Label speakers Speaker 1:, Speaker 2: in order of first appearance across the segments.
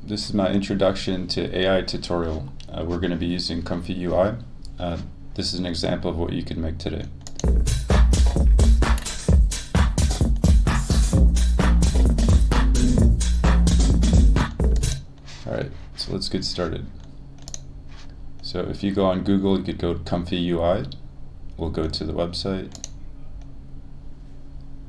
Speaker 1: This is my introduction to AI tutorial. We're going to be using ComfyUI. This is an example of what you can make today. Alright, so let's get started. So if you go on Google, you could go to ComfyUI. We'll go to the website.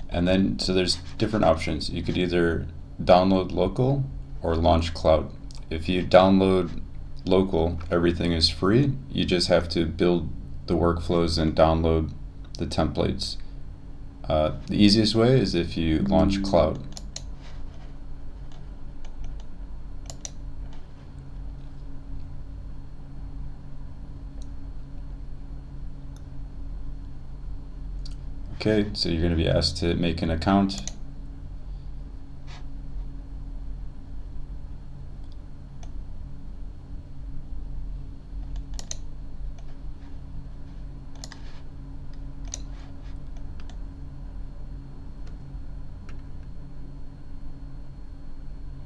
Speaker 1: And then, so there's different options. You could either download local or launch cloud. If you download local, everything is free. You just have to build the workflows and download the templates. The easiest way is if you launch cloud. Okay, so you're going to be asked to make an account.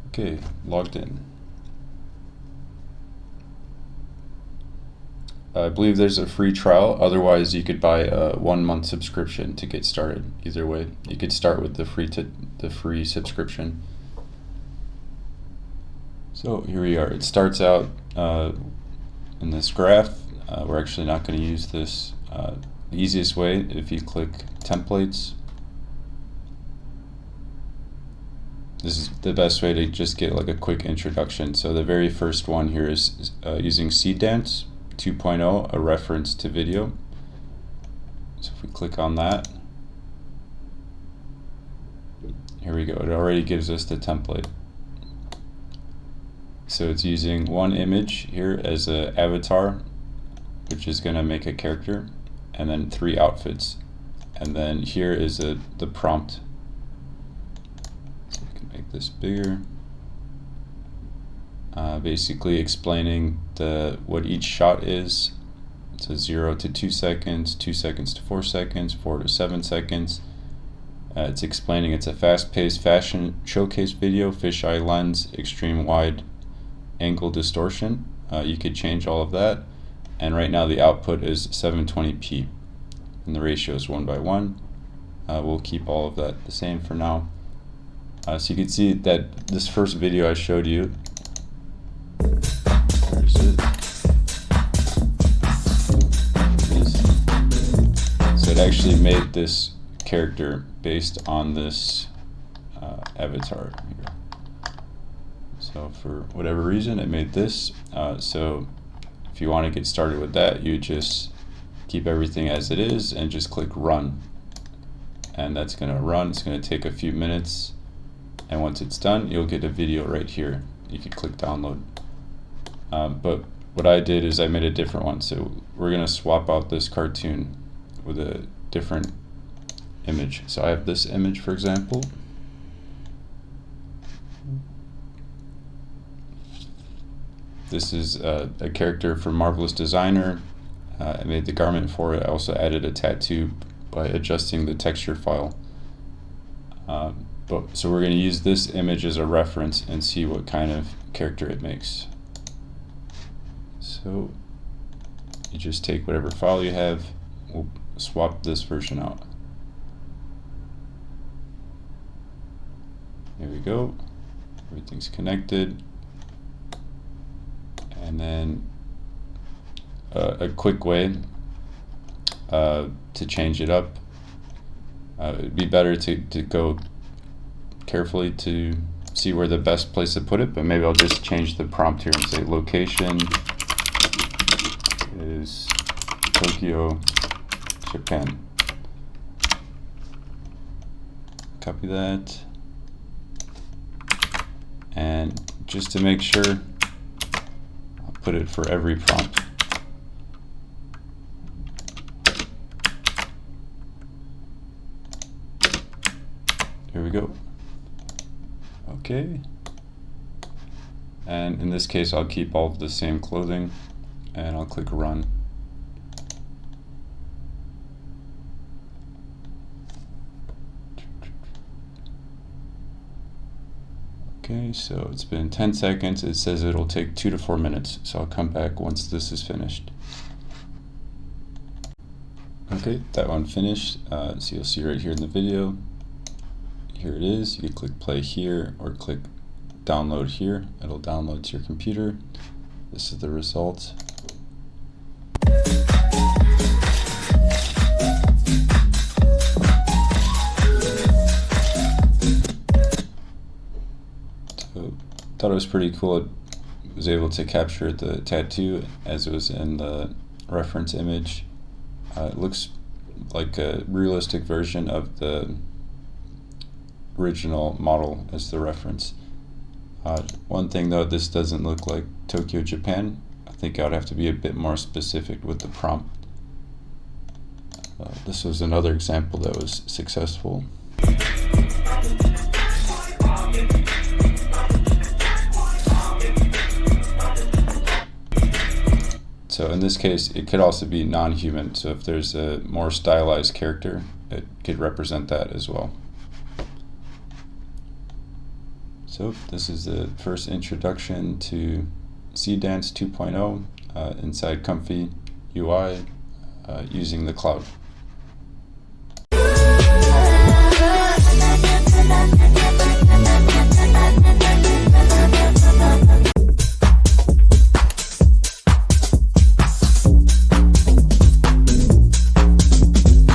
Speaker 1: Okay, logged in. I believe there's a free trial. Otherwise, you could buy a 1-month subscription to get started. Either way, you could start with the free subscription. So here we are. It starts out in this graph. We're actually not going to use this. The easiest way, if you click templates, this is the best way to just get like a quick introduction. So the very first one here is using Seedance 2.0, a reference to video. So if we click on that, here we go. It already gives us the template. So it's using one image here as an avatar, which is going to make a character, and then 3 outfits. And then here is the prompt. So we can make this bigger. Basically explaining what each shot is. So 0 to 2 seconds, 2 seconds to 4 seconds, 4 to 7 seconds. It's explaining it's a fast-paced fashion showcase video, fisheye lens, extreme wide angle distortion. You could change all of that. And right now the output is 720p. And the ratio is 1:1. We'll keep all of that the same for now. So you can see that this first video I showed you, where is it? So it actually made this character based on this avatar here. So for whatever reason, it made this. So if you want to get started with that, you just keep everything as it is and just click run. And that's going to run. It's going to take a few minutes. And once it's done, you'll get a video right here. You can click download. But what I did is I made a different one. So we're going to swap out this cartoon with a different image. So I have this image, for example. This is a character from Marvelous Designer. I made the garment for it. I also added a tattoo by adjusting the texture file. So we're going to use this image as a reference and see what kind of character it makes. So you just take whatever file you have. We'll swap this version out. There we go. Everything's connected. And then a quick way to change it up. It'd be better to go carefully to see where the best place to put it, but maybe I'll just change the prompt here and say location is Tokyo, Japan. Copy that. And just to make sure, I'll put it for every prompt. Here we go. Okay. And in this case, I'll keep all of the same clothing and I'll click run. Okay, so it's been 10 seconds. It says it'll take 2 to 4 minutes. So I'll come back once this is finished. Okay, that one finished. So you'll see right here in the video. Here it is. You can click play here or click download here. It'll download to your computer. This is the result. So thought it was pretty cool. It was able to capture the tattoo as it was in the reference image. It looks like a realistic version of the original model as the reference. One thing though, this doesn't look like Tokyo, Japan. I think I would have to be a bit more specific with the prompt. This was another example that was successful. So in this case, it could also be non-human. So if there's a more stylized character, it could represent that as well. So this is the first introduction to Seedance 2.0 inside ComfyUI using the cloud.